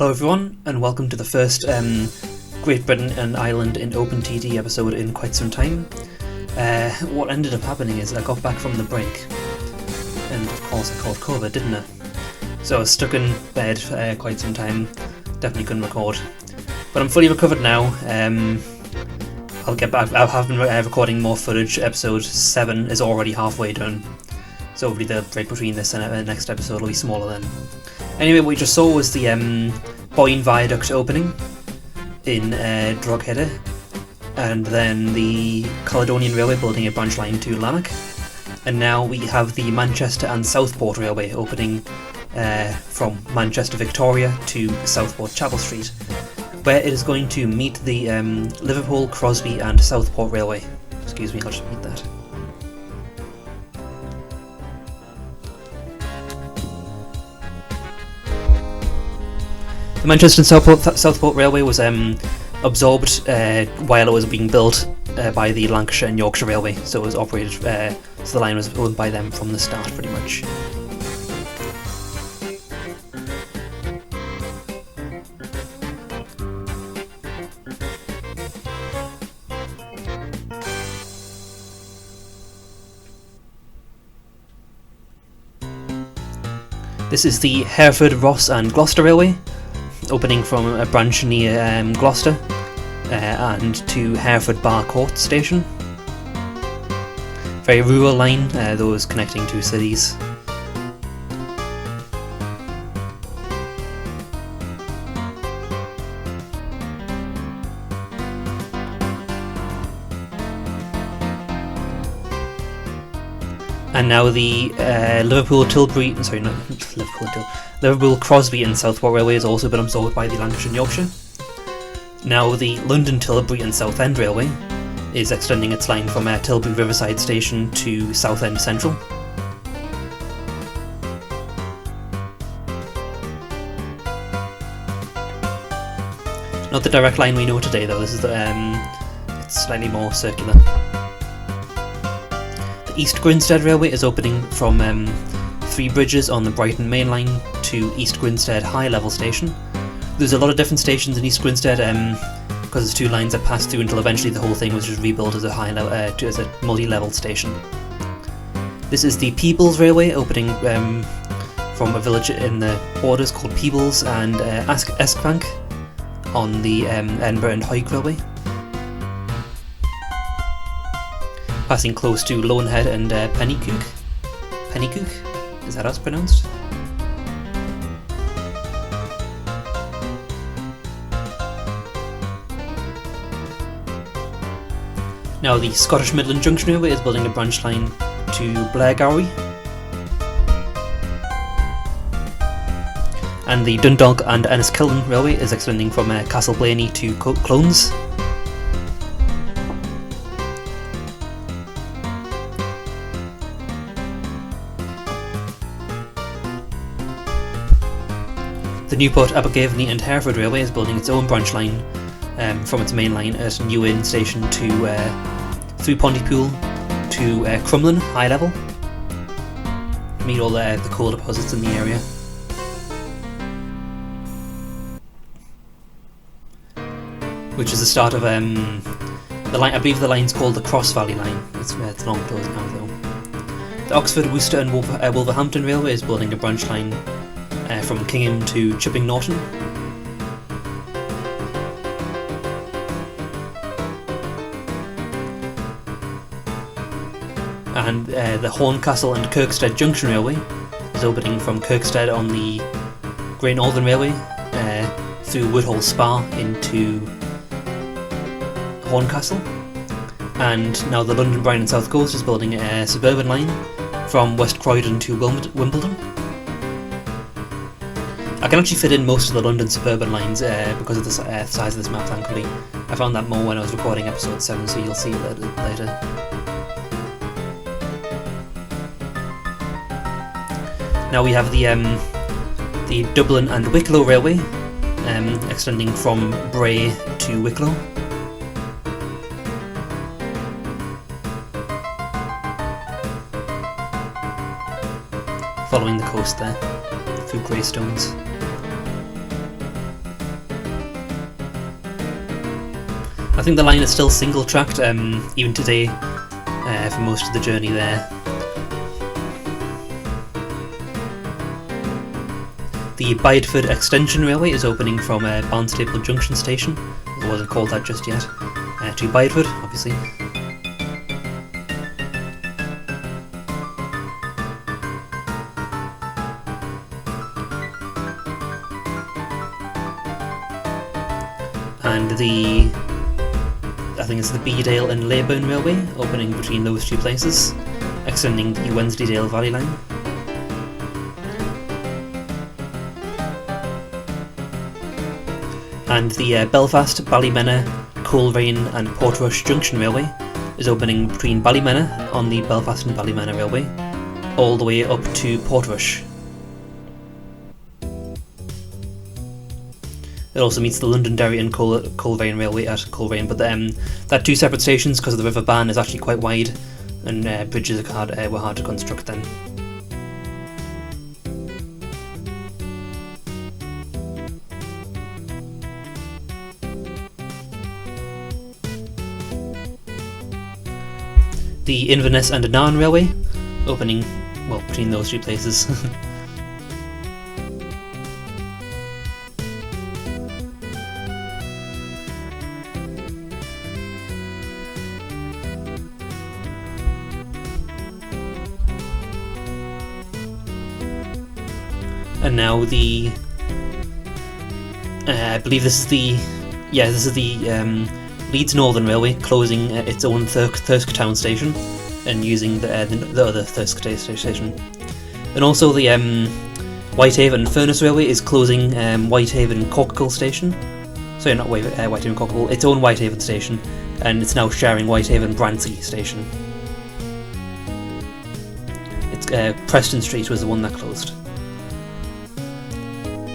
Hello everyone, and welcome to the first Great Britain and Ireland in OpenTTD episode in quite some time. What ended up happening is I got back from the break, and of course I caught COVID, didn't I? So I was stuck in bed for quite some time, definitely couldn't record. But I'm fully recovered now. I'll get back. I have been recording more footage. Episode 7 is already halfway done, so hopefully the break between this and the next episode will be smaller then. Anyway, what we just saw was the Boyne Viaduct opening in Drogheda, and then the Caledonian Railway building a branch line to Lanark, and now we have the Manchester and Southport Railway opening from Manchester Victoria to Southport Chapel Street, where it is going to meet the Liverpool, Crosby and Southport Railway. Excuse me, I'll just read that. The Manchester and Southport Railway was absorbed while it was being built by the Lancashire and Yorkshire Railway, so it was operated, so the line was owned by them from the start pretty much. This is the Hereford, Ross and Gloucester Railway, opening from a branch near Gloucester and to Hereford Bar Court Station. Very rural line, those connecting two cities. And now the Liverpool, Crosby and Southport Railway has also been absorbed by the Lancashire and Yorkshire. Now the London, Tilbury and Southend Railway is extending its line from Tilbury Riverside Station to Southend Central. Not the direct line we know today though, this is it's slightly more circular. The East Grinstead Railway is opening from Three Bridges on the Brighton Main Line to East Grinstead High Level Station. There's a lot of different stations in East Grinstead because there's two lines that pass through until eventually the whole thing was just rebuilt as a high level, as a multi-level station. This is the Peebles Railway opening from a village in the borders called Peebles and Eskbank on the Edinburgh and Hawick Railway, passing close to Loanhead and Pennycook. Pennycook? Is that how it's pronounced? Now the Scottish Midland Junction Railway is building a branch line to Blairgowrie. And the Dundalk and Enniskillen Railway is extending from Castleblaney to Clones. The Newport, Abergavenny and Hereford Railway is building its own branch line from its main line at New Inn Station to through Pontypool to Crumlin High Level. Meet all the coal deposits in the area. Which is the start of the line. I believe the line's called the Cross Valley Line. It's long closed now though. The Oxford, Worcester and Wolverhampton Railway is building a branch line from Kingham to Chipping Norton. And the Horncastle and Kirkstead Junction Railway is opening from Kirkstead on the Great Northern Railway through Woodhall Spa into Horncastle. And now the London, Bryan and South Coast is building a suburban line from West Croydon to Wimbledon. I can actually fit in most of the London suburban lines because of the size of this map, thankfully. I found that more when I was recording episode 7, so you'll see that later. Now we have the Dublin and Wicklow Railway extending from Bray to Wicklow. Following the coast there, through Greystones. I think the line is still single-tracked, even today, for most of the journey there. The Bideford Extension Railway is opening from Barnstaple Junction Station, it wasn't called that just yet, to Bideford, obviously. And I think it's the Beedale and Leyburn Railway, opening between those two places, extending the Wensleydale Valley Line. And the Belfast, Ballymena, Coleraine and Portrush Junction Railway is opening between Ballymena on the Belfast and Ballymena Railway, all the way up to Portrush. It also meets the Londonderry and Coleraine Railway at Coleraine, but they're two separate stations because the River Bann is actually quite wide, and bridges were hard to construct then. The Inverness and Narn Railway, opening, well, between those two places. And now I believe this is the Leeds Northern Railway closing its own Thirsk Town station and using the other Thirsk station. And also the Whitehaven Furness Railway is closing Whitehaven Corkhill station. Sorry, not Whitehaven Corkhill, its own Whitehaven station, and it's now sharing Whitehaven Brancy station. It's Preston Street was the one that closed.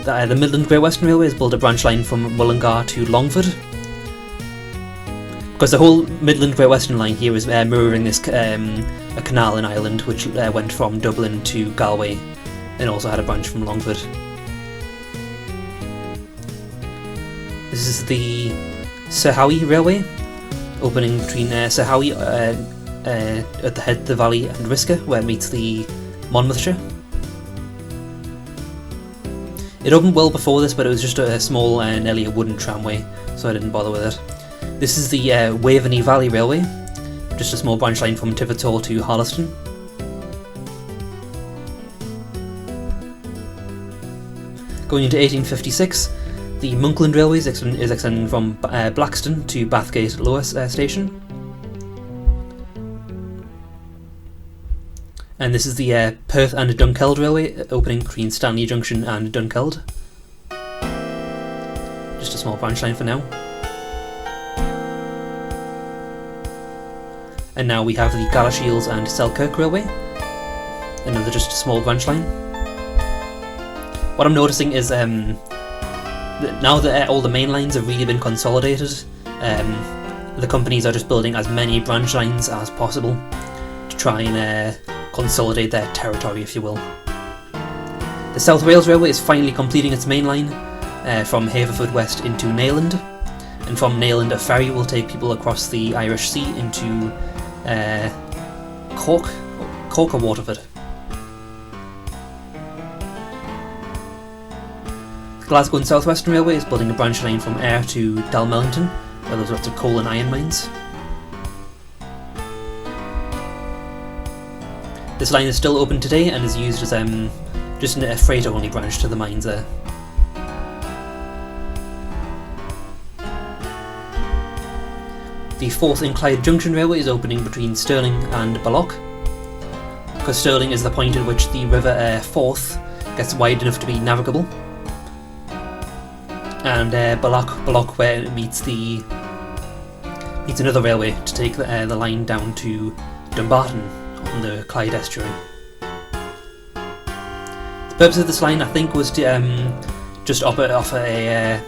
The Midland Great Western Railway has built a branch line from Mullingar to Longford. Because the whole Midland Great Western line here is mirroring this a canal in Ireland which went from Dublin to Galway and also had a branch from Longford. This is the Sahawi Railway, opening between Sahawi at the head of the valley and Riska, where it meets the Monmouthshire. It opened well before this, but it was just a small, nearly a wooden tramway, so I didn't bother with it. This is the Waveney Valley Railway, just a small branch line from Tivertor to Harleston. Going into 1856, the Monkland Railway is extending from Blackstone to Bathgate Lower Station. And this is the Perth and Dunkeld Railway, opening between Stanley Junction and Dunkeld. Just a small branch line for now. And now we have the Galashiels and Selkirk Railway, another just a small branch line. What I'm noticing is that now that all the main lines have really been consolidated, the companies are just building as many branch lines as possible to try and consolidate their territory, if you will. The South Wales Railway is finally completing its main line from Haverford West into Neyland, and from Neyland a ferry will take people across the Irish Sea into Cork or Waterford. The Glasgow and South Western Railway is building a branch line from Ayr to Dalmellington, where there's lots of coal and iron mines. This line is still open today and is used as just a freighter-only branch to the mines there. The Forth and Clyde Junction Railway is opening between Stirling and Balloch, because Stirling is the point at which the River Forth gets wide enough to be navigable, and Balloch where it meets another railway to take the line down to Dumbarton on the Clyde estuary. The purpose of this line, I think, was to just offer a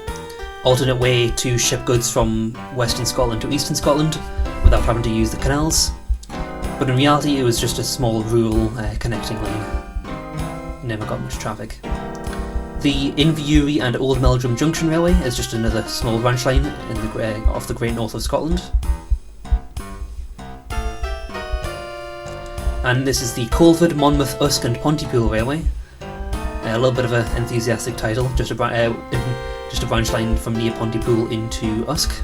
alternate way to ship goods from Western Scotland to Eastern Scotland without having to use the canals, but in reality it was just a small rural connecting line. It never got much traffic. The Inverurie and Old Meldrum Junction Railway is just another small branch line off the Great North of Scotland. And this is the Colford, Monmouth, Usk and Pontypool Railway. A little bit of an enthusiastic title, just a branch line from near Pontypool into Usk.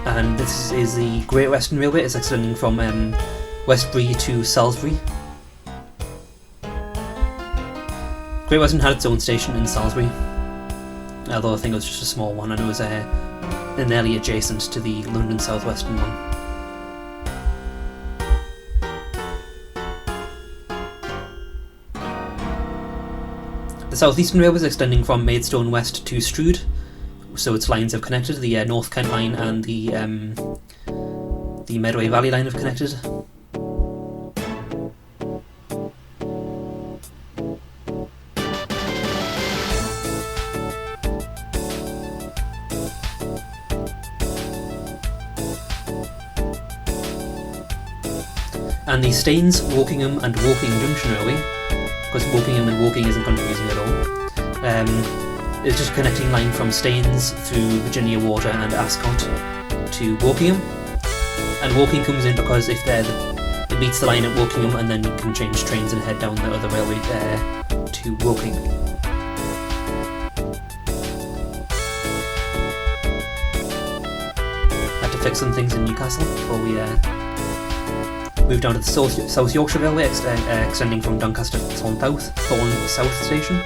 And this is the Great Western Railway. It's extending from Westbury to Salisbury. Great Western had its own station in Salisbury, although I think it was just a small one, and it was nearly adjacent to the London South Western one. The South Eastern Railway is extending from Maidstone West to Strood, so its lines have connected. The North Kent line and the Medway Valley line have connected. And the Staines, Wokingham and Woking Junction Railway, because Wokingham and Woking isn't confusing at all, it's just a connecting line from Staines through Virginia Water and Ascot to Wokingham. And Woking comes in because if it meets the line at Wokingham, and then you can change trains and head down the other railway to Woking. Had to fix some things in Newcastle before we moved down to the South Yorkshire Railway, extending from Doncaster to Thorne South Station.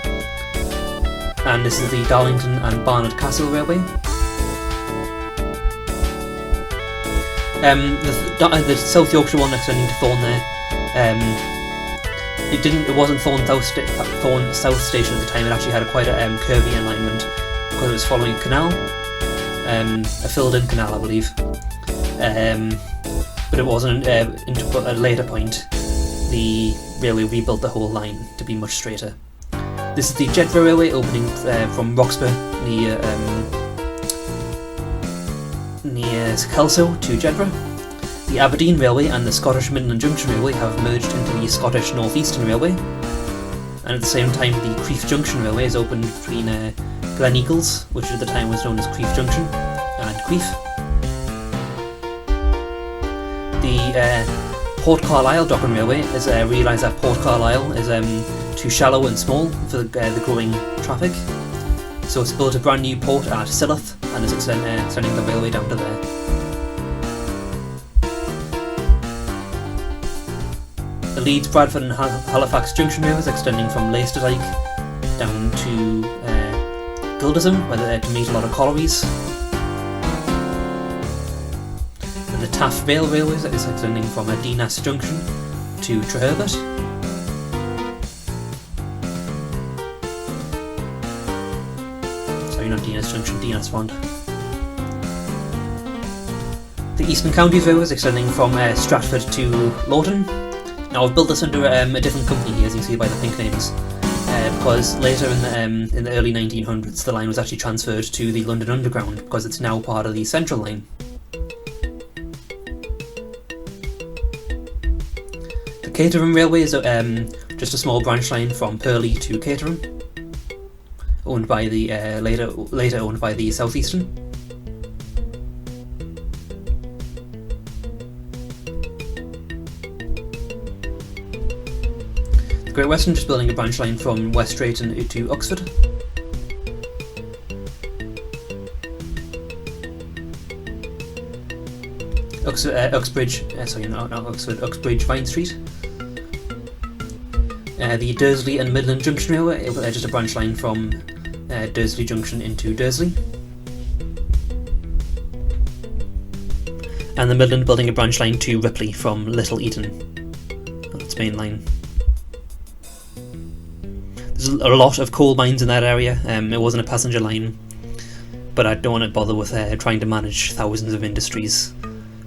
And this is the Darlington and Barnard Castle Railway. The South Yorkshire one extending to Thorne there. It wasn't Thorne South Station at the time. It actually had quite a curvy alignment because it was following a canal, a filled-in canal, I believe. But it wasn't until a later point the railway rebuilt the whole line to be much straighter. This is the Jedburgh Railway, opening from Roxburgh near Kelso to Jedburgh. The Aberdeen Railway and the Scottish Midland Junction Railway have merged into the Scottish North Eastern Railway, and at the same time the Crieff Junction Railway is opened between Glen Eagles, which at the time was known as Crieff Junction, and Crieff. The Port Carlisle Dockland Railway is realised that Port Carlisle is too shallow and small for the growing traffic, so it's built a brand new port at Silloth and is extending the railway down to there. The Leeds, Bradford and Halifax Junction Railway is extending from Leicesterdike down to Gildesholm, where to meet a lot of collieries. And the Taff Vale Railway is extending from Dinas Junction to Treherbert. Sorry, not Dinas Junction, Dinas Rond. The Eastern Counties Railway is extending from Stratford to Lawton. Now I've built this under a different company here, as you can see by the pink names, because later in the early 1900s the line was actually transferred to the London Underground because it's now part of the Central Line. The Caterham Railway is just a small branch line from Purley to Caterham, owned by the later owned by the South Eastern. Great Western just building a branch line from West Drayton to Oxford. Uxbridge Vine Street. The Dursley and Midland Junction Railway, just a branch line from Dursley Junction into Dursley. And the Midland building a branch line to Ripley from Little Eaton on its main line. There's a lot of coal mines in that area. It wasn't a passenger line, but I don't want to bother with trying to manage thousands of industries.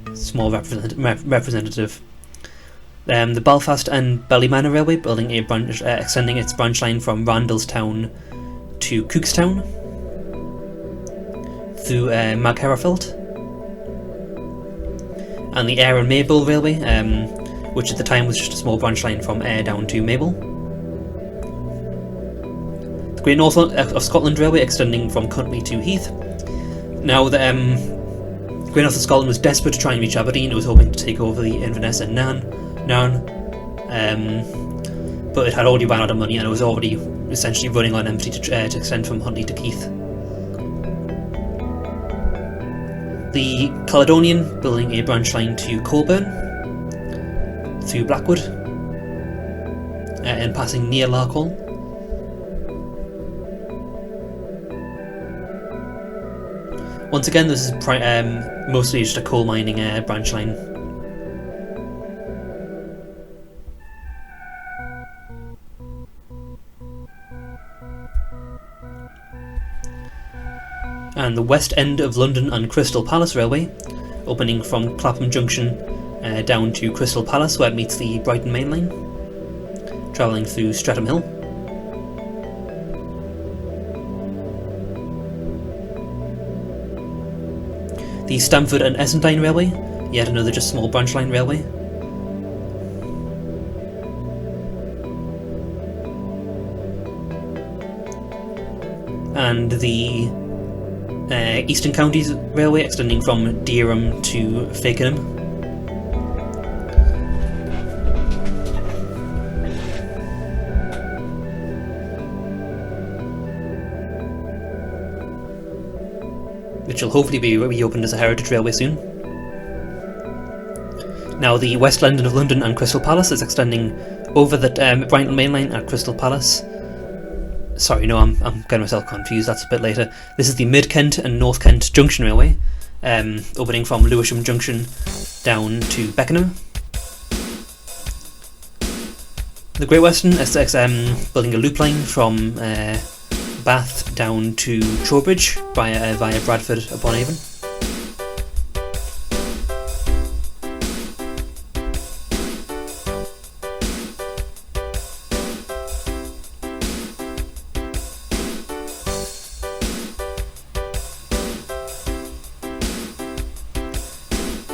It's more representative. The Belfast and Ballymanor Railway building a branch, extending its branch line from Randallstown to Cookstown through Magherafelt. And the Ayr and Maybole Railway, which at the time was just a small branch line from Ayr down to Maybole. Great North of Scotland Railway extending from Cutley to Heath. Now the Great North of Scotland was desperate to try and reach Aberdeen. It was hoping to take over the Inverness and Nairn, but it had already run out of money and it was already essentially running on empty to extend from Huntly to Keith. The Caledonian building a branch line to Colburn through Blackwood and passing near Larkhall. Once again, this is mostly just a coal mining branch line. And the west end of London and Crystal Palace Railway, opening from Clapham Junction down to Crystal Palace, where it meets the Brighton Main Line, travelling through Streatham Hill. The Stamford and Essendine Railway, yet another just small branch line railway. And the Eastern Counties Railway extending from Dereham to Fakenham. Which will hopefully be reopened as a heritage railway soon. Now the West London of London and Crystal Palace is extending over the Brighton Main Line at Crystal Palace. Sorry, no, I'm getting myself confused, that's a bit later. This is the Mid Kent and North Kent Junction Railway, opening from Lewisham Junction down to Beckenham. The Great Western is building a loop line from Bath down to Trowbridge via Bradford upon Avon.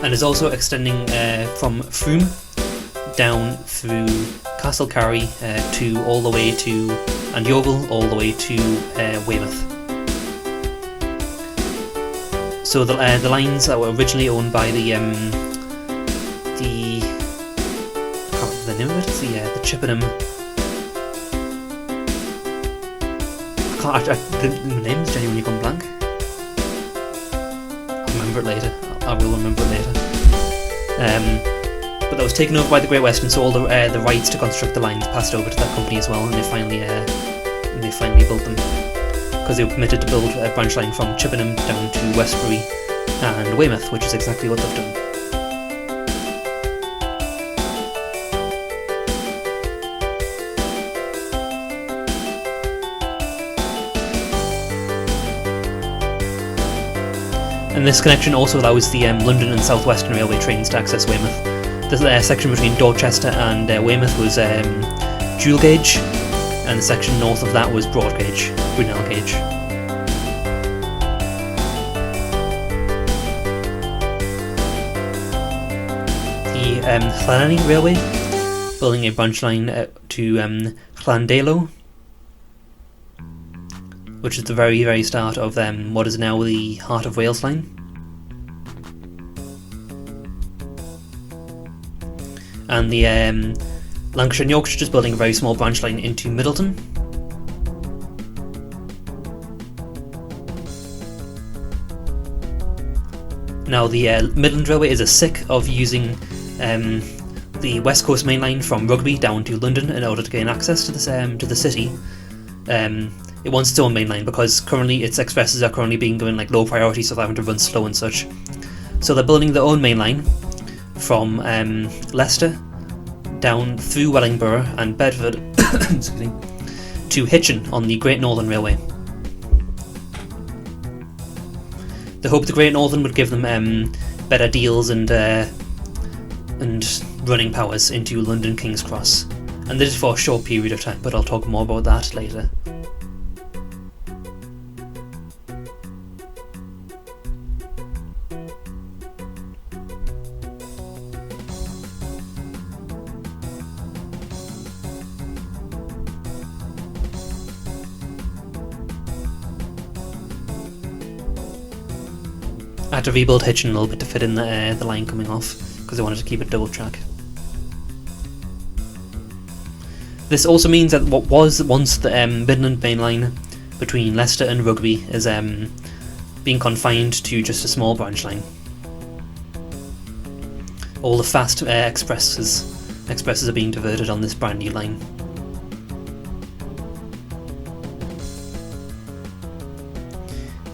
And is also extending from Frome down through Castlecarry to all the way to and Yeovil all the way to Weymouth. So the lines that were originally owned by the I can't remember the name of it. It's the Chippenham. The name's genuinely gone blank. I'll remember it later. I will remember it later. But that was taken over by the Great Western, so all the rights to construct the lines passed over to that company as well, and they finally built them because they were permitted to build a branch line from Chippenham down to Westbury and Weymouth, which is exactly what they've done. And this connection also allows the London and South Western Railway trains to access Weymouth. The section between Dorchester and Weymouth was dual gauge, and the section north of that was broad gauge, Brunel gauge. The Llanelli Railway, building a branch line to Llandalo, which is the very, very start of what is now the Heart of Wales line. And the Lancashire and Yorkshire just building a very small branch line into Middleton. Now the Midland Railway is sick of using the West Coast Main Line from Rugby down to London in order to gain access to this to the city. It wants its own main line because currently its expresses are currently being given like low priority, so they're having to run slow and such. So they're building their own main line from Leicester down through Wellingborough and Bedford excuse me, to Hitchin on the Great Northern Railway. They hope the Great Northern would give them better deals and running powers into London King's Cross, and this is for a short period of time, but I'll talk more about that later. I had to rebuild Hitchin a little bit to fit in the line coming off, because I wanted to keep it double track. This also means that what was once the Midland main line between Leicester and Rugby is being confined to just a small branch line. All the fast expresses are being diverted on this brand new line.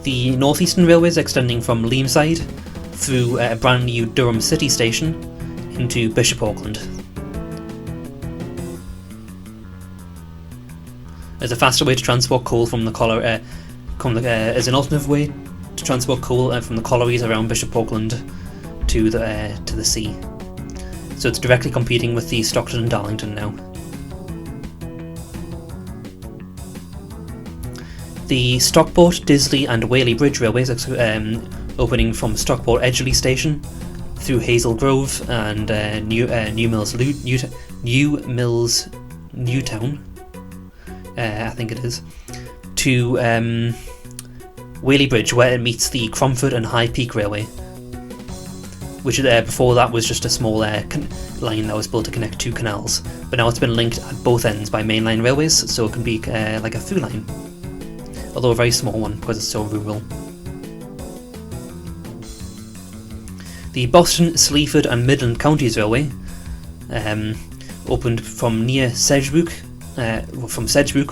The North Eastern Railway is extending from Leamside through a brand new Durham City station into Bishop Auckland. As a faster way to transport coal from the as an alternative way to transport coal from the collieries around Bishop Auckland to the sea. So it's directly competing with the Stockton and Darlington now. The Stockport, Disley and Whaley Bridge railways opening from Stockport Edgeley Station through Hazel Grove and New Mills Newtown, I think it is, to Whaley Bridge, where it meets the Cromford and High Peak Railway, which before that was just a small line that was built to connect two canals, but now it's been linked at both ends by mainline railways, so it can be like a through line, although a very small one because it's so rural. The Boston, Sleaford and Midland Counties Railway opened from near Sedgebrook,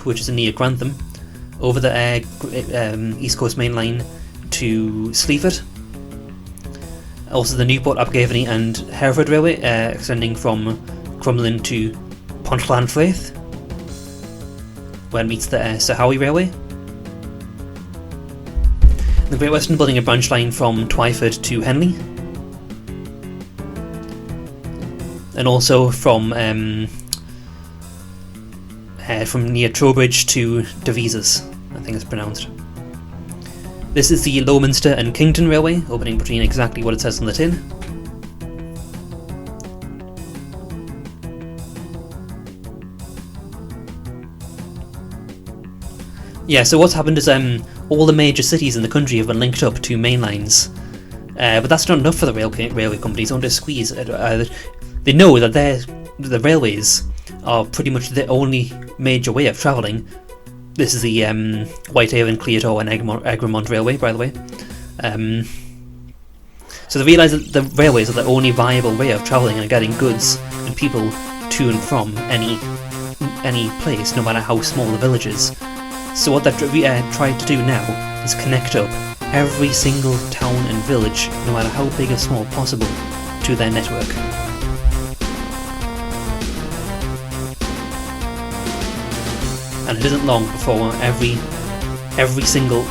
which is near Grantham, over the East Coast Main Line to Sleaford. Also the Newport, Abergavenny and Hereford Railway extending from Crumlin to Pontclanfraith, where it meets the Sahawi Railway. The Great Western building a branch line from Twyford to Henley, and also from near Trowbridge to Devizes, I think it's pronounced. This is the Lowminster and Kington Railway, opening between exactly what it says on the tin. Yeah, so what's happened is all the major cities in the country have been linked up to main lines, but that's not enough for the railway companies. They want to squeeze. They know that the railways are pretty much the only major way of travelling. This is the Whitehaven, Cleoto and Egremont Railway, by the way. So they realise that the railways are the only viable way of travelling and getting goods and people to and from any place, no matter how small the village is. So what they've tried to do now is connect up every single town and village, no matter how big or small possible, to their network. And it isn't long before every single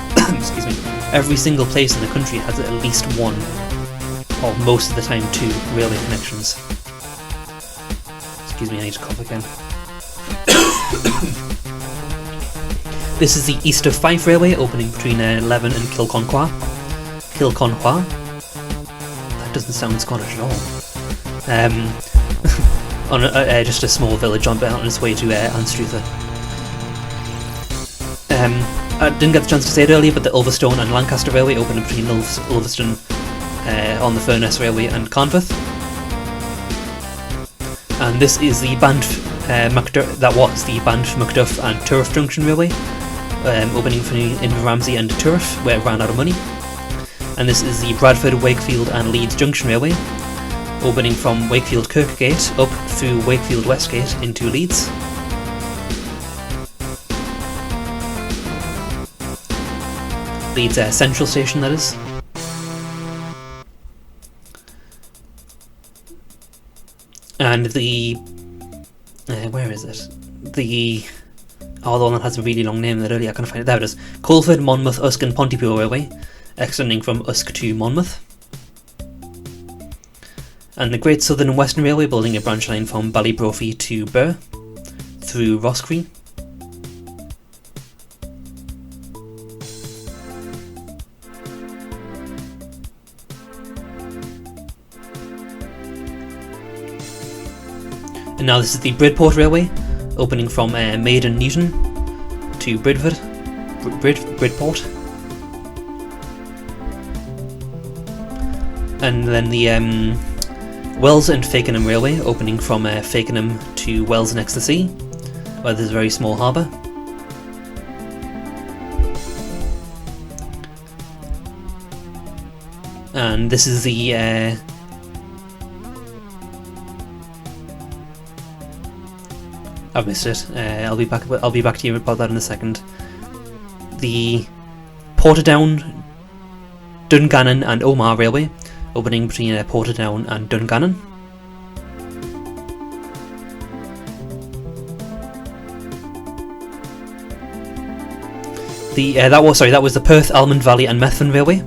every single place in the country has at least one, or most of the time two, railway connections. Excuse me, I need to cough again. This is the East of Fife Railway, opening between Leven and Kilconquha. That doesn't sound Scottish at all. On just a small village on its way to Anstruther. I didn't get the chance to say it earlier, but the Ulverstone and Lancaster Railway opened between Ulverston on the Furness Railway and Carnforth. And this is the that was the Banff, Macduff and Turf Junction Railway, opening between Ramsey and Turf, where it ran out of money. And this is the Bradford, Wakefield and Leeds Junction Railway, opening from Wakefield Kirkgate up through Wakefield Westgate into Leeds. Leeds Central Station, that is. And the where is it? The one that has a really long name that earlier I couldn't find it. There it is. Colford, Monmouth, Usk and Pontypool Railway, extending from Usk to Monmouth. And the Great Southern and Western Railway building a branch line from Ballybrophy to Burr through Roscree. And now this is the Bridport Railway, opening from Maiden Newton to Bridport. And then the Wells and Fakenham Railway, opening from Fakenham to Wells next to the sea, where there's a very small harbour. And this is the I've missed it. I'll be back to you about that in a second. The Portadown, Dungannon and Omagh Railway, opening between Portadown and Dungannon. That was the Perth, Almond Valley and Methven Railway.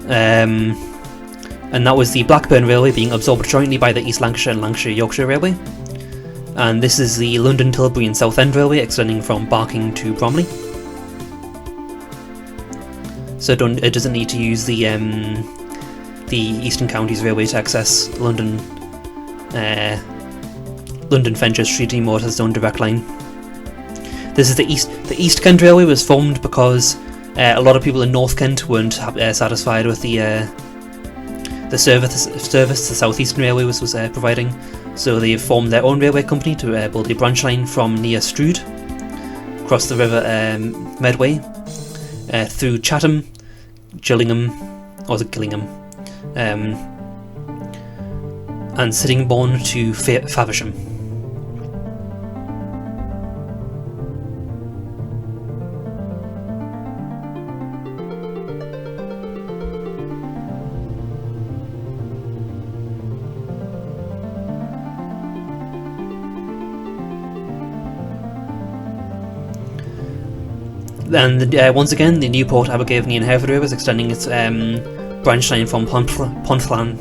And that was the Blackburn Railway being absorbed jointly by the East Lancashire and Lancashire Yorkshire Railway. And this is the London, Tilbury and Southend Railway, extending from Barking to Bromley. So it doesn't need to use the Eastern Counties Railway to access London. London Fenchurch Street anymore. It has its own direct line. This is the East Kent Railway was formed because a lot of people in North Kent weren't satisfied with the service the South Eastern Railway was providing, so they formed their own railway company to build a branch line from near Strood, across the river Medway, through Chatham, Gillingham, or was it Gillingham, and Sittingbourne to Faversham. And once again, the Newport, Abergavenny and Hereford Railway was extending its branch line from Pontland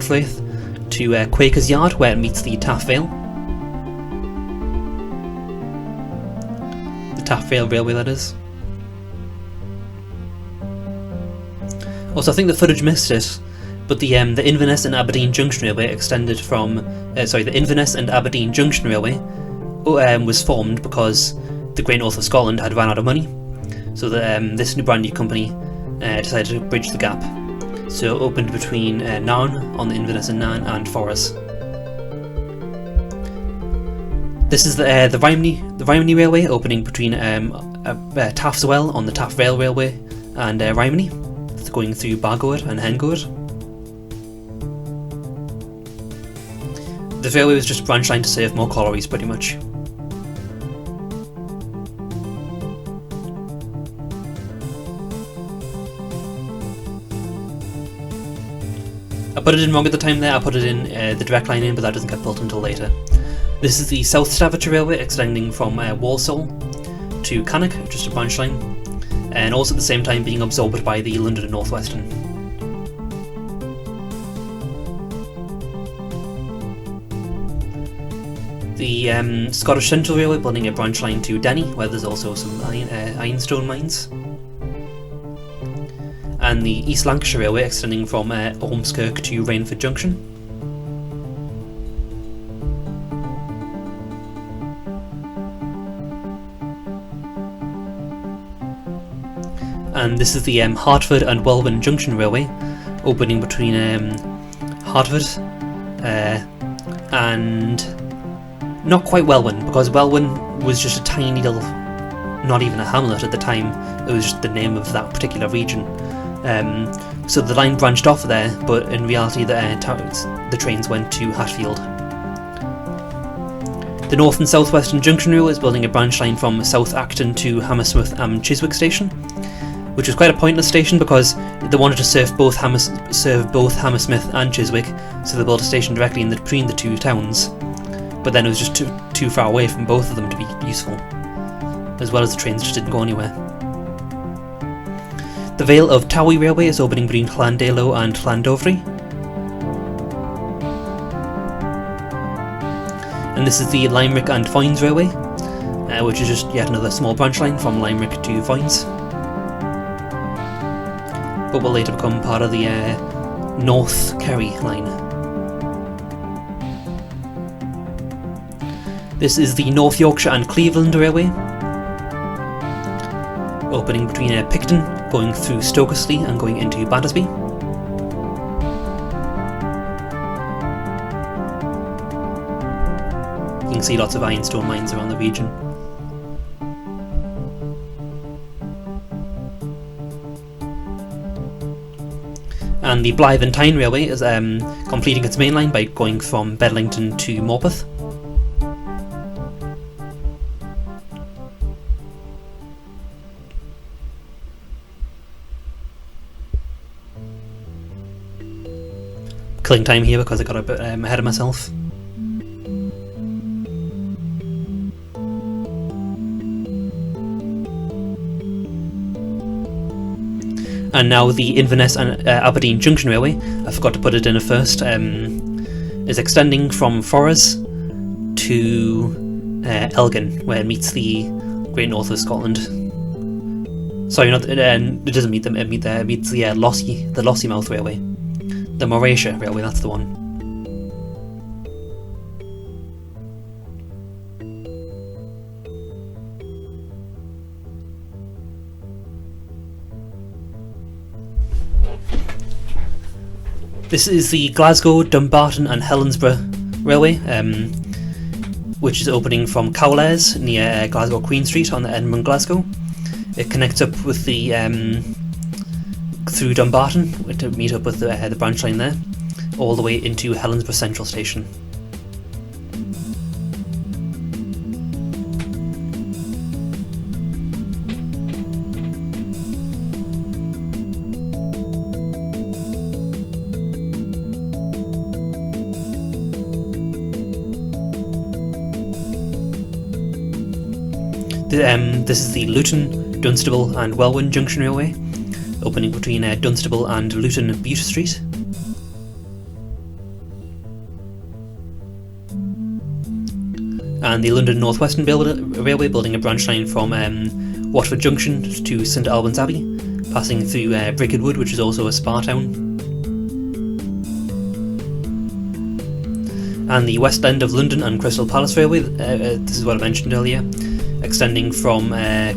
Firth to Quakers Yard, where it meets the Taff Vale. The Taff Vale Railway, that is. Also, I think the footage missed it, but the Inverness and Aberdeen Junction Railway extended from... the Inverness and Aberdeen Junction Railway was formed because the Great North of Scotland had run out of money, so this brand new company decided to bridge the gap. So it opened between Nairn on the Inverness and Nairn and Forres. This is the Rhymney Railway, opening between Taffswell on the Taff Vale Railway and Rhymney, going through Bargoed and Hengoed. The railway was just a branch line to serve more collieries, pretty much. I put it in wrong at the time there. I put it in the direct line in, but that doesn't get built until later. This is the South Staffordshire Railway, extending from Walsall to Cannock, just a branch line, and also at the same time being absorbed by the London and North Western. The Scottish Central Railway building a branch line to Denny, where there's also some ironstone mines. And the East Lancashire Railway extending from Ormskirk to Rainford Junction. And this is the Hertford and Welwyn Junction Railway, opening between Hertford and not quite Welwyn, because Welwyn was just a tiny little, not even a hamlet at the time, it was just the name of that particular region. So the line branched off there, but in reality the trains went to Hatfield. The North and South Western Junction Railway is building a branch line from South Acton to Hammersmith and Chiswick Station, which was quite a pointless station because they wanted to serve both Hammersmith and Chiswick, so they built a station directly in between the two towns. But then it was just too far away from both of them to be useful, as well as the trains just didn't go anywhere. The Vale of Towie Railway is opening between Llandelo and Llandovery. And this is the Limerick and Foynes Railway, which is just yet another small branch line from Limerick to Foynes, but will later become part of the North Kerry line. This is the North Yorkshire and Cleveland Railway, opening between Picton, going through Stokesley and going into Battersby. can see lots of ironstone mines around the region. And the Blythe and Tyne Railway is completing its main line by going from Bedlington to Morpeth. Killing time here because I got a bit ahead of myself. And now the Inverness and Aberdeen Junction Railway, I forgot to put it in at first, is extending from Forres to Elgin, where it meets the Great North of Scotland. Sorry, not it doesn't meet them. It meets the Lossiemouth Railway, the Morayshire Railway. That's the one. This is the Glasgow, Dumbarton and Helensburgh Railway, which is opening from Cowlares near Glasgow Queen Street on the Edinburgh-Glasgow. It connects up with the through Dumbarton to meet up with the branch line there, all the way into Helensburgh Central Station. This is the Luton, Dunstable and Welwyn Junction Railway, opening between Dunstable and Luton Bute Street. And the London North Western Railway building a branch line from Watford Junction to St Albans Abbey, passing through Brickhead Wood, which is also a spa town. And the West End of London and Crystal Palace Railway, this is what I mentioned earlier, extending from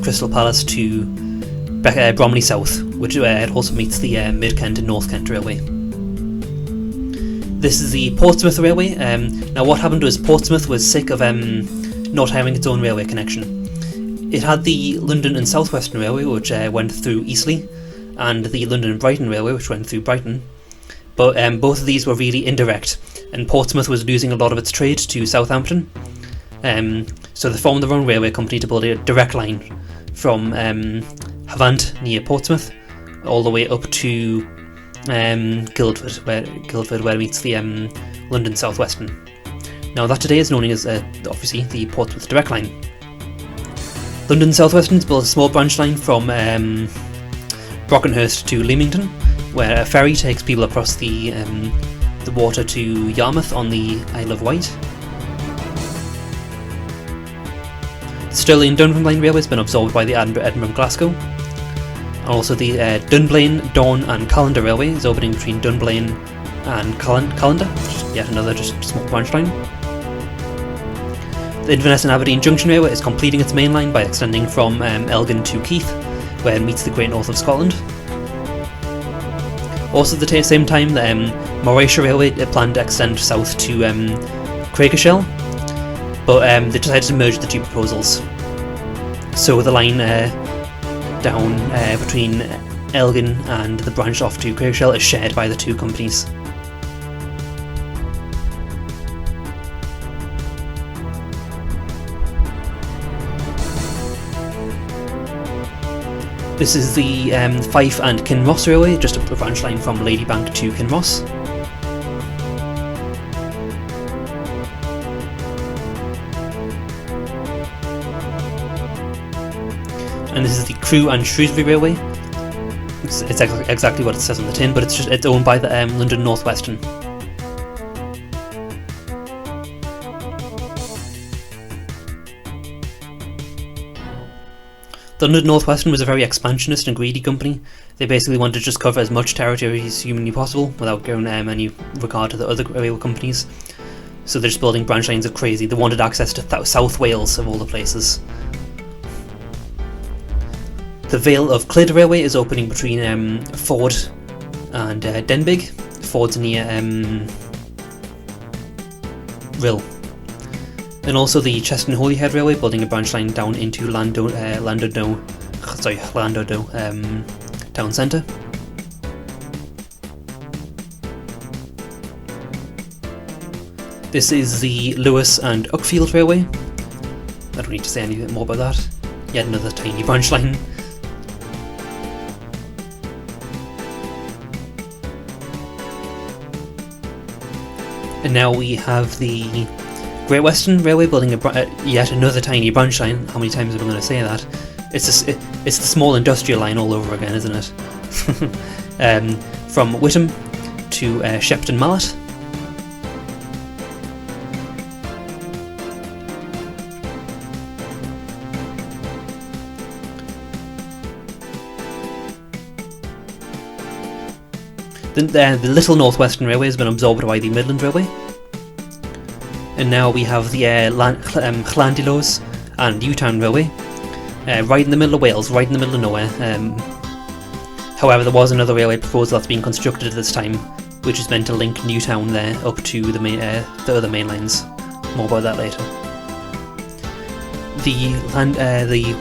Crystal Palace to Bromley South, which it also meets the Mid-Kent and North Kent Railway. This is the Portsmouth Railway. Now what happened was Portsmouth was sick of not having its own railway connection. It had the London and South Western Railway, which went through Eastleigh, and the London and Brighton Railway, which went through Brighton. But both of these were really indirect, and Portsmouth was losing a lot of its trade to Southampton. So they formed their own railway company to build a direct line from Havant near Portsmouth all the way up to Guildford, where it meets the London South Western. Now that today is known as obviously the Portsmouth Direct Line. London South Western built a small branch line from Brockenhurst to Leamington, where a ferry takes people across the water to Yarmouth on the Isle of Wight. Stirling and Dunfermline Railway has been absorbed by the Edinburgh-Glasgow. And also the Dunblane, Dawn and Callander Railway is opening between Dunblane and Callander, yet another just small branch line. The Inverness and Aberdeen Junction Railway is completing its main line by extending from Elgin to Keith, where it meets the Great North of Scotland. Also at the same time, the Morayshire Railway planned to extend south to Craigershell, but they decided to merge the two proposals. So the line down between Elgin and the branch off to Craigershell is shared by the two companies. This is the Fife and Kinross Railway, just a branch line from Ladybank to Kinross. And this is the Crewe and Shrewsbury Railway. It's exactly what it says on the tin, but it's owned by the London North Western. The London North Western was a very expansionist and greedy company. They basically wanted to just cover as much territory as humanly possible without giving any regard to the other railway companies. So they're just building branch lines of crazy. They wanted access to South Wales of all the places. The Vale of Clyde Railway is opening between Ford and Denbigh. Ford's near Rill. And also the Chester and Holyhead Railway, building a branch line down into Llandudno town centre. This is the Lewis and Uckfield Railway. I don't need to say anything more about that. Yet another tiny branch line. And now we have the Great Western Railway, building yet another tiny branch line. How many times am I going to say that? It's the small industrial line all over again, isn't it? From Whittam to Shepton Mallet. The Little North Western Railway has been absorbed by the Midland Railway. And now we have the Llandilos and Newtown Railway, right in the middle of Wales, right in the middle of nowhere. However, there was another railway proposal that's being constructed at this time, which is meant to link Newtown there up to the other main lines. More about that later. The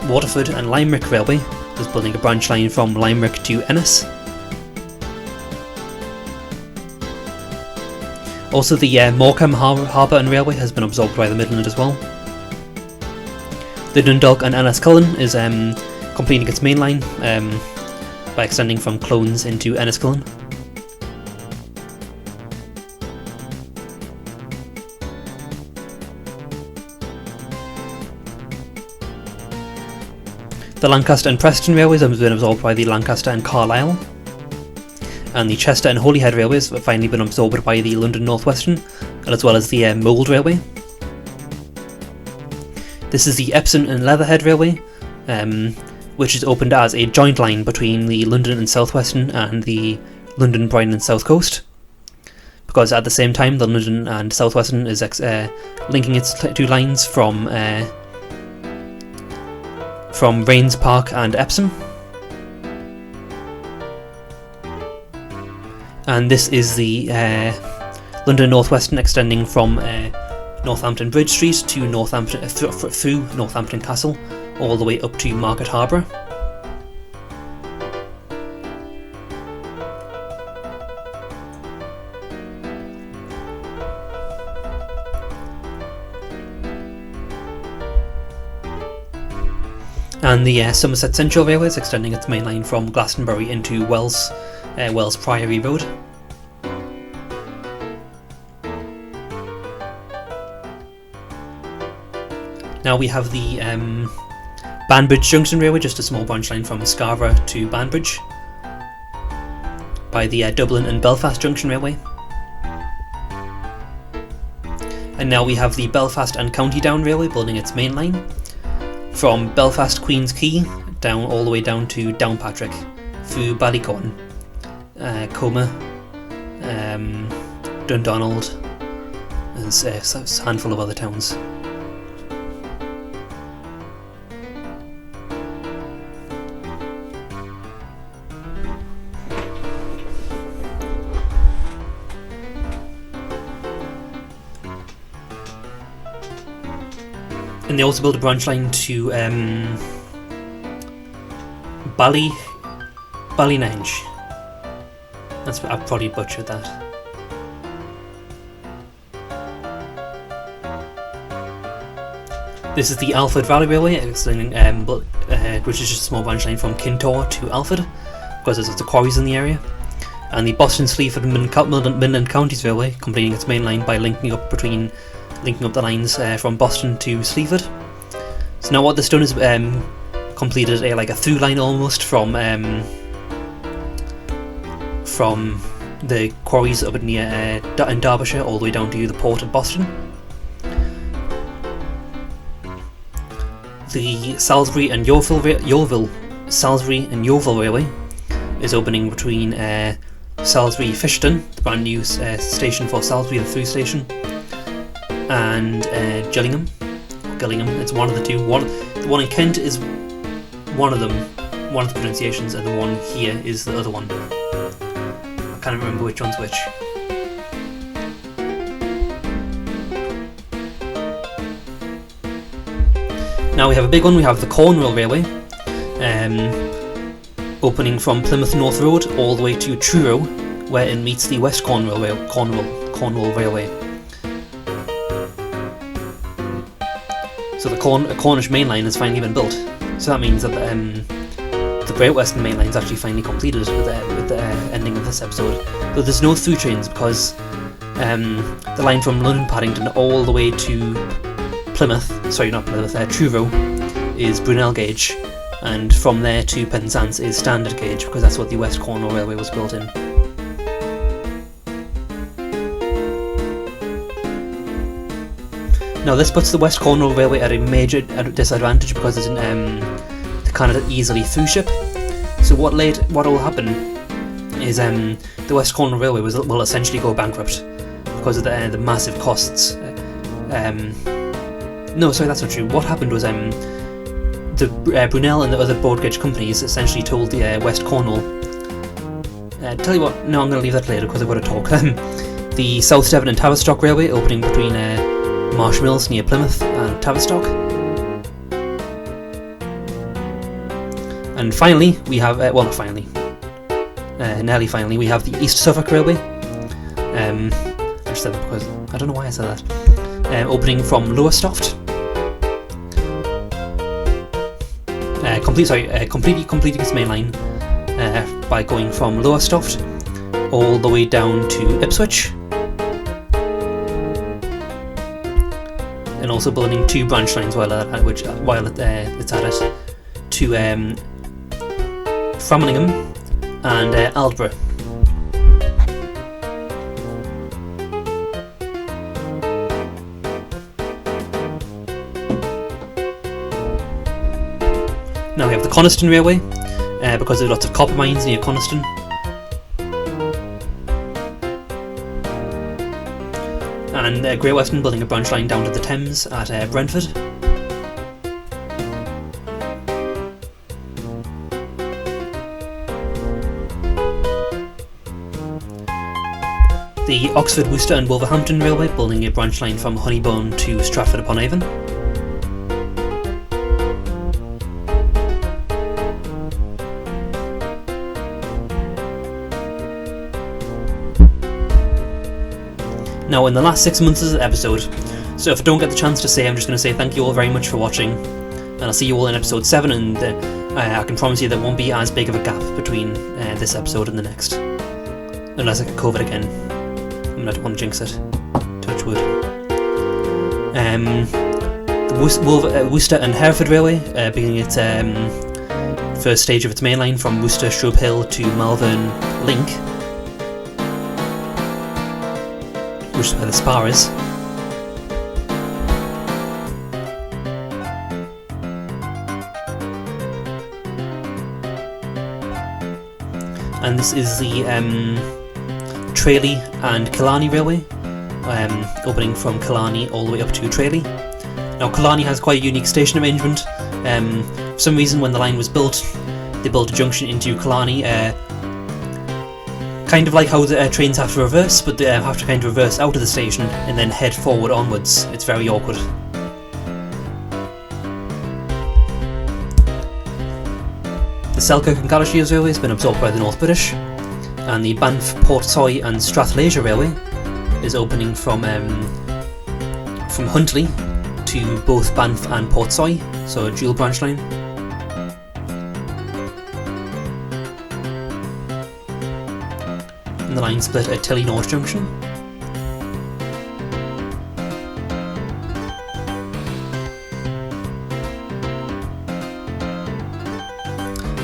Waterford and Limerick Railway is building a branch line from Limerick to Ennis. Also, the Morecambe Harbour and Railway has been absorbed by the Midland as well. The Dundalk and Enniskillen is completing its main line by extending from Clones into Enniskillen. The Lancaster and Preston Railways have been absorbed by the Lancaster and Carlisle. And the Chester and Holyhead Railways have finally been absorbed by the London North Western, as well as the Mould Railway. This is the Epsom and Leatherhead Railway, which is opened as a joint line between the London and South Western and the London, Brighton and South Coast. Because at the same time, the London and South Western is linking its two lines from Rains Park and Epsom. And this is the London North Western, extending from Northampton Bridge Street to Northampton through Northampton Castle, all the way up to Market Harbour. And the Somerset Central Railway is extending its main line from Glastonbury into Wells Priory Road. Now we have the Banbridge Junction Railway, just a small branch line from Scarborough to Banbridge, by the Dublin and Belfast Junction Railway. And now we have the Belfast and County Down Railway building its main line from Belfast Queen's Quay down all the way down to Downpatrick, through Ballycorn, Coma, Dundonald, and a handful of other towns. And they also built a branch line to Ballynenge. I probably butchered that. This is the Alford Valley Railway, which is just a small branch line from Kintore to Alford, because there's lots of quarries in the area. And the Boston, Sleaford and Midland Counties Railway, completing its main line by linking up the lines from Boston to Sleaford. So now what this done is completed a through line almost from the quarries up near in Derbyshire all the way down to the port at Boston. The Salisbury and Salisbury and Yeovil Railway is opening between Salisbury Fishton, the brand new station for Salisbury, the through station, and Gillingham. It's one of the two. The one in Kent is one of them, one of the pronunciations, and the one here is the other one. I can't remember which one's which. Now we have a big one. We have the Cornwall Railway, opening from Plymouth North Road all the way to Truro, where it meets the West Cornwall Railway. So the Cornish main line has finally been built. So that means that the Great Western Main Line is actually finally completed with the ending of this episode. But there's no through trains because the line from London Paddington all the way to Truro is Brunel gauge, and from there to Penzance is standard gauge because that's what the West Cornwall Railway was built in. Now this puts the West Cornwall Railway at a major disadvantage because it's they can't easily through ship. So what will happen is the West Cornwall Railway will essentially go bankrupt because of the massive costs. No, sorry, that's not true. What happened was the Brunel and the other broad gauge companies essentially told the West Cornwall. Tell you what, no, I'm going to leave that later because I've got to talk. The South Devon and Tavistock Railway opening between Marsh Mills near Plymouth and Tavistock. And finally, we have, nearly finally, we have the East Suffolk Railway. I just said that because, I don't know why I said that. Opening from Lowestoft. Completing its main line by going from Lowestoft all the way down to Ipswich. And also building 2 branch lines while it's at it, to Framlingham and Aldborough. Now we have the Coniston Railway, because there are lots of copper mines near Coniston. And Great Western building a branch line down to the Thames at Brentford. The Oxford, Worcester and Wolverhampton Railway building a branch line from Honeybourne to Stratford-upon-Avon. Now, in the last 6 months of the episode, so if I don't get the chance to say, I'm just going to say thank you all very much for watching, and I'll see you all in episode 7, and I can promise you there won't be as big of a gap between this episode and the next, unless I get COVID again. I don't want to jinx it. Touch wood. The Worcester and Hereford Railway beginning its first stage of its main line from Worcester, Shrub Hill to Malvern Link, which is where the spar is. And this is the Tralee and Killarney Railway, opening from Killarney all the way up to Tralee. Now Killarney has quite a unique station arrangement. For some reason when the line was built, they built a junction into Killarney, kind of like how the trains have to reverse, but they have to kind of reverse out of the station and then head forward onwards. It's very awkward. The Selkirk and Galashiels Railway has been absorbed by the North British, and the Banff, Portsoy and Strathleisure Railway is opening from Huntly to both Banff and Portsoy, so a dual branch line. And the line split at Tilly North Junction.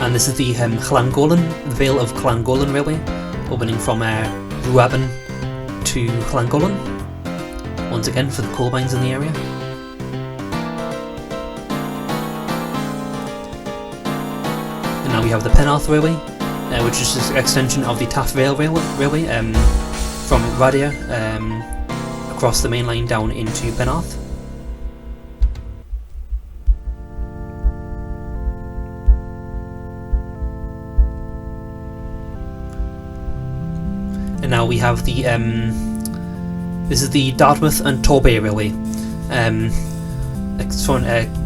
And this is the the Vale of Llangolan Railway, opening from Rhuaben to Llangolan, once again for the coal mines in the area. And now we have the Penarth Railway, which is just an extension of the Taff Vale Railway from Radia across the main line down into Penarth. And now we have the this is the Dartmouth and Torbay Railway,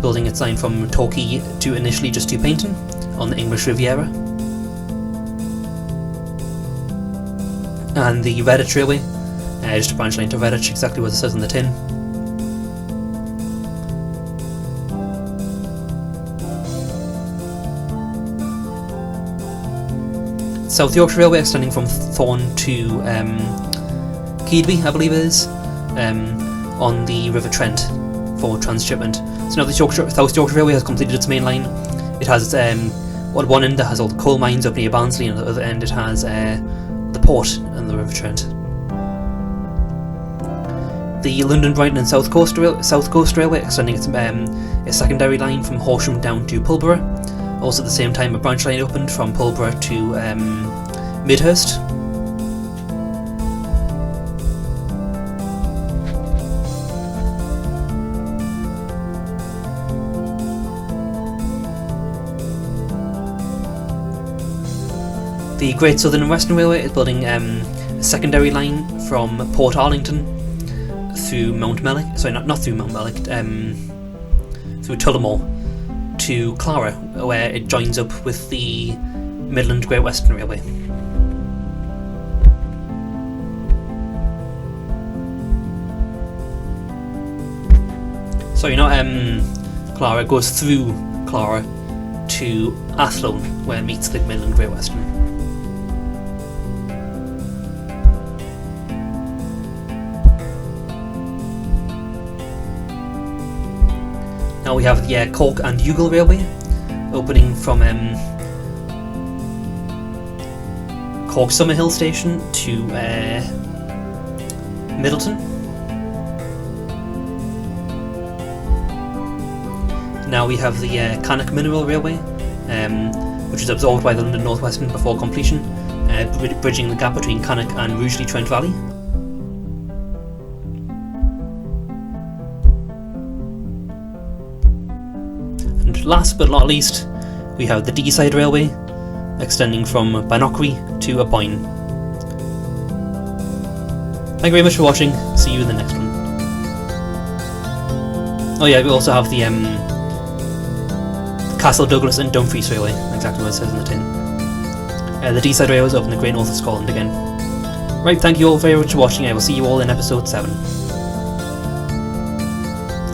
building its line from Torquay to initially just to Paynton on the English Riviera. And the Redditch Railway, just a branch line to Redditch, exactly what it says on the tin. South Yorkshire Railway extending from Thorn to Keadby, I believe it is, on the River Trent for transshipment. So now the South Yorkshire Railway has completed its main line. It has at one end it has all the coal mines up near Barnsley, and at the other end it has the port and the River Trent. The London, Brighton and South Coast Railway extending its secondary line from Horsham down to Pulborough. Also at the same time a branch line opened from Pulborough to Midhurst. The Great Southern and Western Railway is building a secondary line from Port Arlington through Mount Mellick, sorry, not through Mount Mellick, through Tullamore to Clara, where it joins up with the Midland Great Western Railway. So Clara goes through Clara to Athlone, where it meets the Midland Great Western. Now we have the Cork and Youghal Railway opening from Cork Summerhill Station to Middleton. Now we have the Cannock Mineral Railway, which is absorbed by the London North Western before completion, bridging the gap between Cannock and Rugeley Trent Valley. Last but not least, we have the Deeside Railway, extending from Banockery to Aboyne. Thank you very much for watching, see you in the next one. Oh yeah, we also have the Castle Douglas and Dumfries Railway, exactly what it says in the tin. The Deeside Railway is up in the Great North of Scotland again. Right, thank you all very much for watching, I will see you all in episode 7.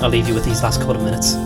I'll leave you with these last couple of minutes.